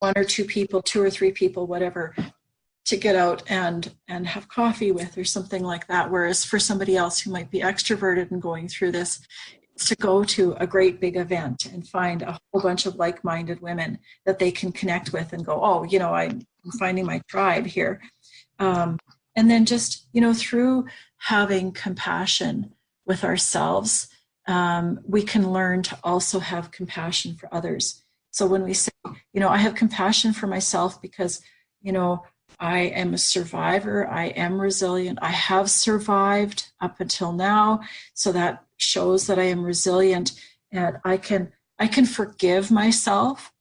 one or two people, two or three people, whatever, to get out and have coffee with or something like that. Whereas for somebody else who might be extroverted and going through this, it's to go to a great big event and find a whole bunch of like-minded women that they can connect with and go, oh, you know, I'm finding my tribe here. And then just, you know, through having compassion with ourselves, we can learn to also have compassion for others. So when we say, you know, I have compassion for myself because, you know, I am a survivor, I am resilient, I have survived up until now, so that shows that I am resilient, and I can forgive myself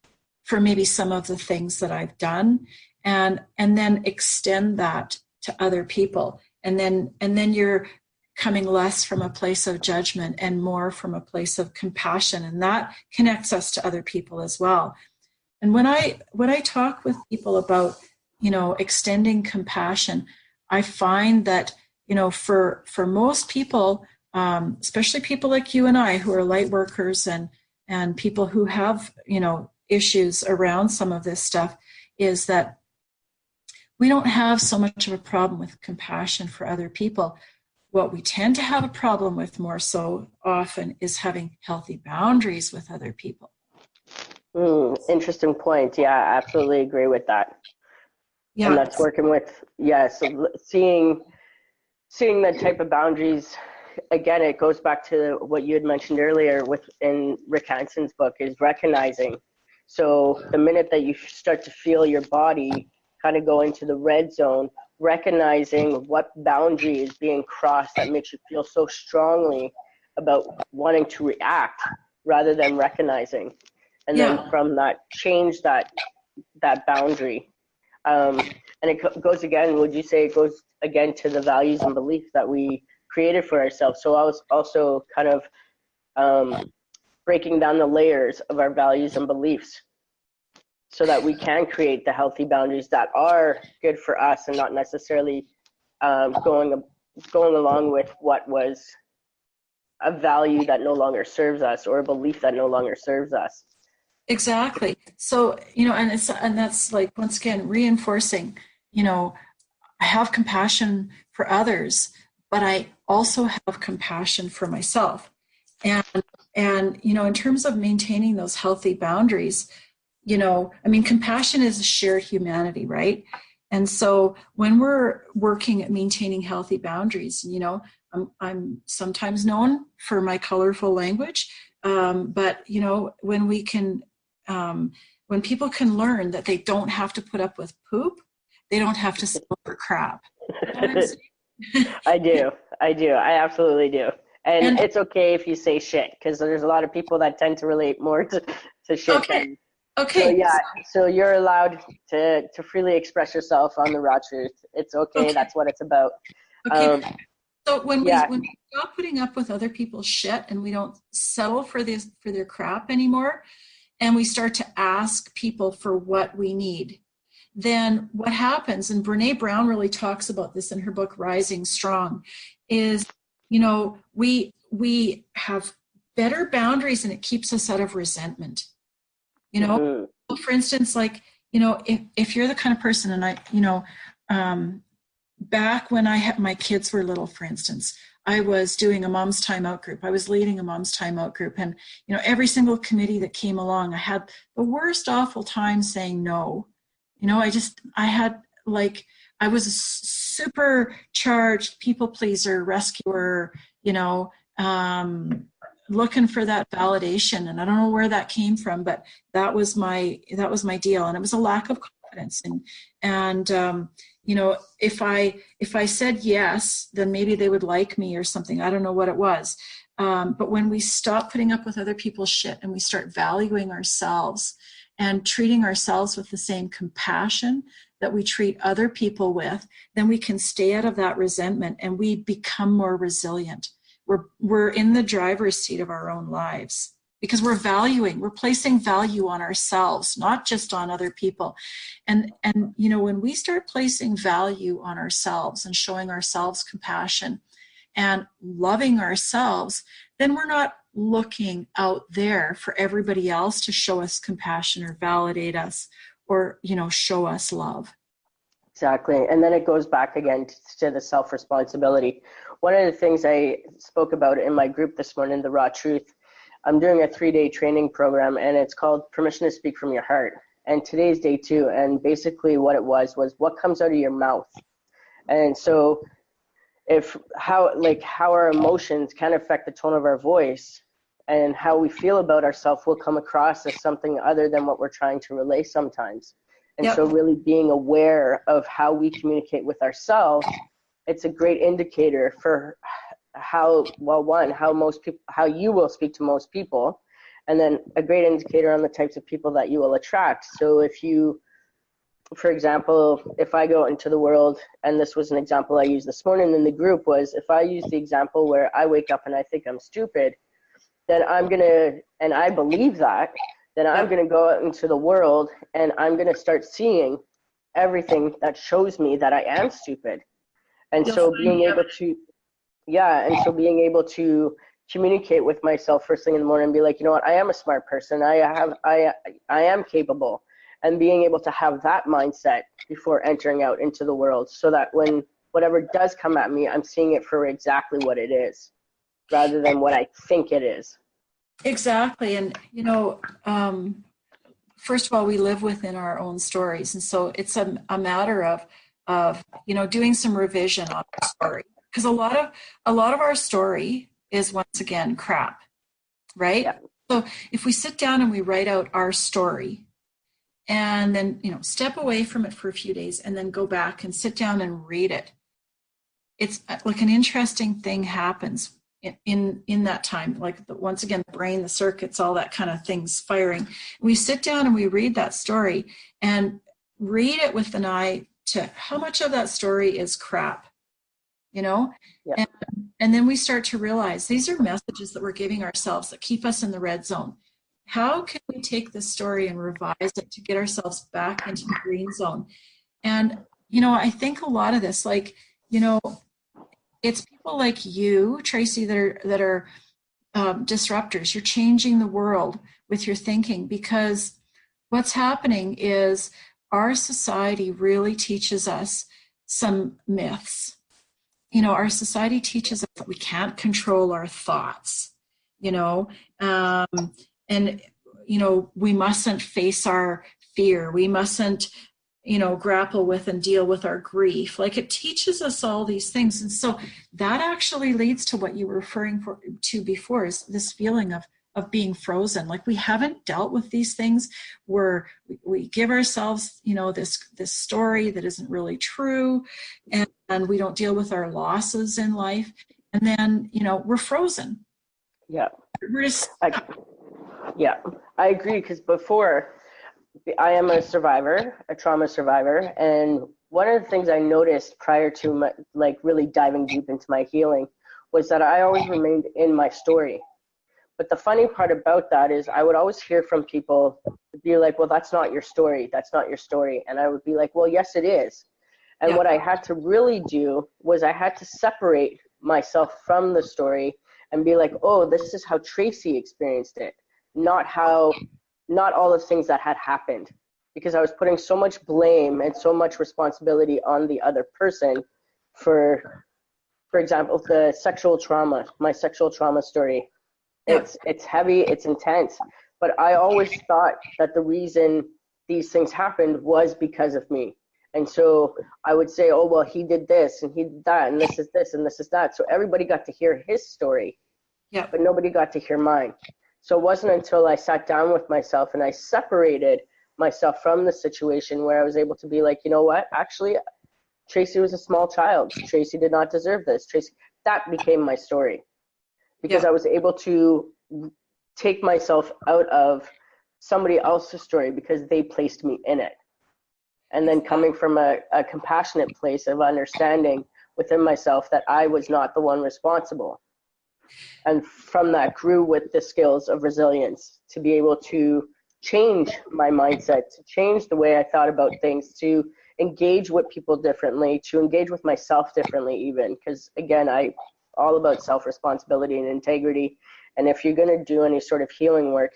for maybe some of the things that I've done, and then extend that to other people. And then you're coming less from a place of judgment and more from a place of compassion, and that connects us to other people as well. And when I talk with people about, you know, extending compassion, I find that, you know, for most people, especially people like you and I who are light workers and people who have, you know, issues around some of this stuff, is that we don't have so much of a problem with compassion for other people. What we tend to have a problem with more so often is having healthy boundaries with other people. Interesting point. Yeah, I absolutely agree with that. Yeah. And that's working with, so seeing the type of boundaries, again, it goes back to what you had mentioned earlier in Rick Hanson's book, is recognizing. So the minute that you start to feel your body kind of go into the red zone, recognizing what boundary is being crossed that makes you feel so strongly about wanting to react rather than recognizing. And then from that, change that boundary. And it goes again, would you say it goes again to the values and beliefs that we created for ourselves? So I was also kind of breaking down the layers of our values and beliefs so that we can create the healthy boundaries that are good for us and not necessarily going along with what was a value that no longer serves us or a belief that no longer serves us. Exactly. So, you know, and that's like, once again, reinforcing, you know, I have compassion for others, but I also have compassion for myself. And, you know, in terms of maintaining those healthy boundaries, you know, I mean, compassion is a shared humanity, right? And so when we're working at maintaining healthy boundaries, you know, I'm sometimes known for my colorful language, but, you know, when we can, when people can learn that they don't have to put up with poop, they don't have to settle for crap. I do. I absolutely do. And it's okay if you say shit, because there's a lot of people that tend to relate more to shit. Okay. So you're allowed to freely express yourself on the raw truth. It's okay. That's what it's about. Okay. So when we stop putting up with other people's shit and we don't settle for their crap anymore, and we start to ask people for what we need, then what happens, and Brene Brown really talks about this in her book Rising Strong, is, you know, we have better boundaries and it keeps us out of resentment. You know, for instance, like, you know, if you're the kind of person, and I, you know, back when my kids were little, for instance, I was doing a mom's timeout group. I was leading a mom's timeout group. And, you know, every single committee that came along, I had the worst awful time saying no. You know, I was a supercharged people pleaser, rescuer, you know, looking for that validation. And I don't know where that came from, but that was my deal. And it was a lack of confidence. And you know, if I said yes, then maybe they would like me or something. I don't know what it was. But when we stop putting up with other people's shit and we start valuing ourselves and treating ourselves with the same compassion that we treat other people with, then we can stay out of that resentment and we become more resilient. We're in the driver's seat of our own lives because we're placing value on ourselves, not just on other people. And you know, when we start placing value on ourselves and showing ourselves compassion and loving ourselves, then we're not looking out there for everybody else to show us compassion or validate us or, show us love. Exactly. And then it goes back again to the self-responsibility. One of the things I spoke about in my group this morning, The Raw Truth, I'm doing a 3-day training program, and it's called Permission to Speak from Your Heart. And today's day 2. And basically what it was what comes out of your mouth. And so how our emotions can affect the tone of our voice, and how we feel about ourselves will come across as something other than what we're trying to relay sometimes. And so really being aware of how we communicate with ourselves, it's a great indicator for how you will speak to most people, and then a great indicator on the types of people that you will attract. So if you, for example, if I go into the world, and this was an example I used this morning in the group, was if I use the example where I wake up and I think I'm stupid, then and I believe that, then I'm going to go out into the world and I'm going to start seeing everything that shows me that I am stupid. And so being able to communicate with myself first thing in the morning and be like, you know what, I am a smart person. I am capable. And being able to have that mindset before entering out into the world, so that when whatever does come at me, I'm seeing it for exactly what it is, rather than what I think it is. Exactly. And, first of all, we live within our own stories. And so it's a matter of doing some revision on our story. Because a lot of our story is, once again, crap, right? Yeah. So if we sit down and we write out our story, and then, step away from it for a few days and then go back and sit down and read it, it's like an interesting thing happens in that time. Like, once again, the brain, the circuits, all that kind of things firing. We sit down and we read that story and read it with an eye to how much of that story is crap, Yeah. And then we start to realize these are messages that we're giving ourselves that keep us in the red zone. How can we take this story and revise it to get ourselves back into the green zone? And, I think a lot of this, it's people like you, Tracy, that are disruptors. You're changing the world with your thinking, because what's happening is our society really teaches us some myths. Our society teaches us that we can't control our thoughts, and, we mustn't face our fear. We mustn't, grapple with and deal with our grief. Like, it teaches us all these things. And so that actually leads to what you were referring to before, is this feeling of being frozen. Like, we haven't dealt with these things, where we give ourselves, this story that isn't really true, and we don't deal with our losses in life. And then, we're frozen. Yeah. We're just... I agree, because before, I am a trauma survivor, and one of the things I noticed prior to really diving deep into my healing was that I always remained in my story. But the funny part about that is I would always hear from people be like, well, that's not your story. That's not your story. And I would be like, well, yes, it is. And what I had to really do was I had to separate myself from the story and be like, oh, this is how Tracy experienced it, not all the things that had happened, because I was putting so much blame and so much responsibility on the other person for example, my sexual trauma story. It's heavy, it's intense, but I always thought that the reason these things happened was because of me. And so I would say, oh, well, he did this and he did that, and this is this and this is that. So everybody got to hear his story, but nobody got to hear mine. So it wasn't until I sat down with myself and I separated myself from the situation where I was able to be like, you know what, actually, Tracy was a small child. Tracy did not deserve this. That became my story, because I was able to take myself out of somebody else's story because they placed me in it. And then coming from a compassionate place of understanding within myself that I was not the one responsible. And from that grew with the skills of resilience to be able to change my mindset, to change the way I thought about things, to engage with people differently, to engage with myself differently even. Because again, I'm all about self-responsibility and integrity. And if you're going to do any sort of healing work,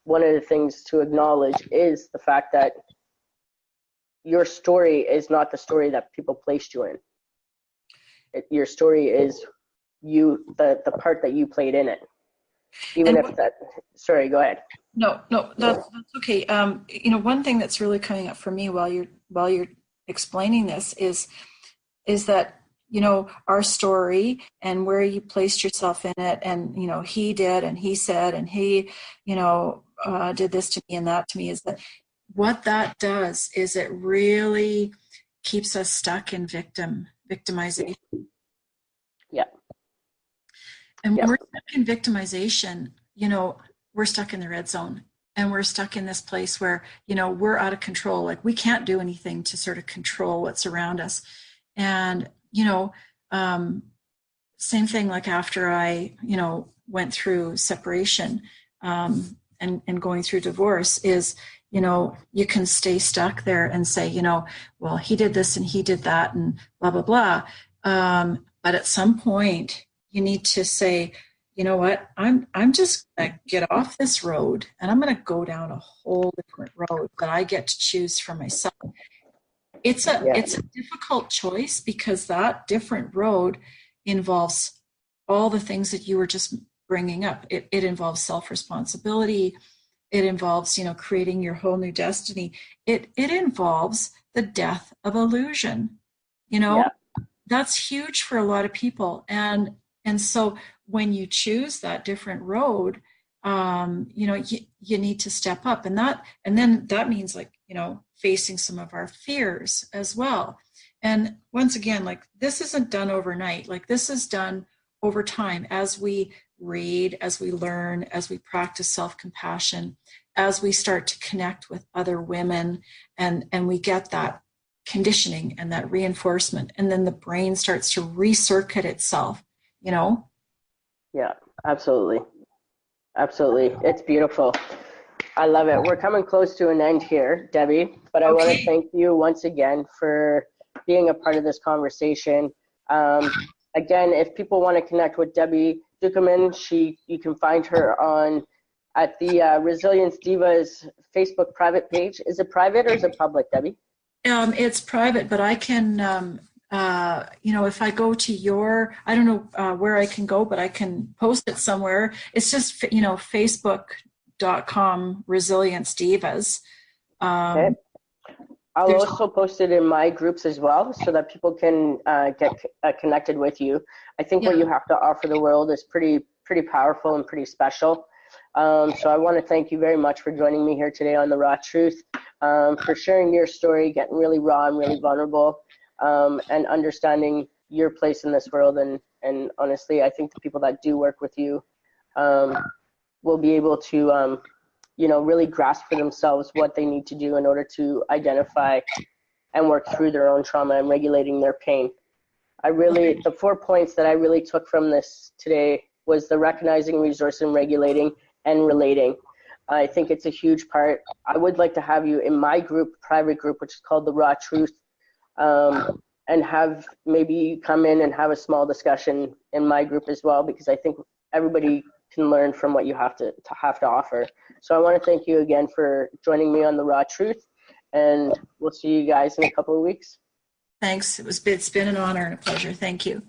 one of the things to acknowledge is the fact that your story is not the story that people placed you in. Your story is you, the part that you played in it. Even if that, sorry, go ahead. No, that's okay. One thing that's really coming up for me while you're explaining this is that, our story and where you placed yourself in it, and, he did, and he said, and he, did this to me and that to me, is that what that does is it really keeps us stuck in victimization. Yeah. And when we're stuck in victimization, we're stuck in the red zone, and we're stuck in this place where, we're out of control. Like, we can't do anything to sort of control what's around us. And, same thing, like after I, went through separation, and going through divorce is, you can stay stuck there and say, well, he did this and he did that and blah, blah, blah. But at some point you need to say, you know what, I'm just gonna get off this road, and I'm gonna go down a whole different road that I get to choose for myself. It's a difficult choice, because that different road involves all the things that you were just bringing up. It involves self-responsibility. It involves, creating your whole new destiny. It involves the death of illusion. That's huge for a lot of people. And so when you choose that different road, you need to step up, and then that means, like, facing some of our fears as well. And once again, like, this isn't done overnight. Like, this is done over time, as we read, as we learn, as we practice self-compassion, as we start to connect with other women, and we get that conditioning and that reinforcement, and then the brain starts to recircuit itself, Yeah, absolutely. It's beautiful. I love it. We're coming close to an end here, Debbie, but I want to thank you once again for being a part of this conversation. Again, if people want to connect with Debbie Ducommun, you can find her at the Resilience Divas Facebook private page. Is it private or is it public, Debbie? It's private, but I can, if I go to I don't know where I can go, but I can post it somewhere. It's just, facebook.com Resilience Divas. Okay. I'll also post it in my groups as well, so that people can get connected with you. I think what you have to offer the world is pretty powerful and pretty special. So I want to thank you very much for joining me here today on The Raw Truth, for sharing your story, getting really raw and really vulnerable, and understanding your place in this world. And honestly, I think the people that do work with you will be able to really grasp for themselves what they need to do in order to identify and work through their own trauma and regulating their pain. The 4 points that I really took from this today was the recognizing, resourcing, regulating, and relating. I think it's a huge part. I would like to have you in my group, private group, which is called The Raw Truth, and have maybe you come in and have a small discussion in my group as well, because I think everybody can learn from what you have to offer. So I want to thank you again for joining me on The Raw Truth, and we'll see you guys in a couple of weeks. Thanks. It's been an honor and a pleasure. Thank you.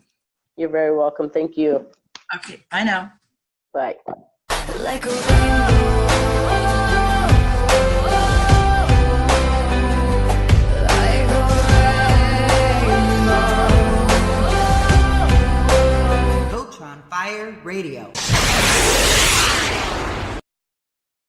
You're very welcome. Thank you. Okay. Bye now. Bye. Like a rainbow. Fire Radio.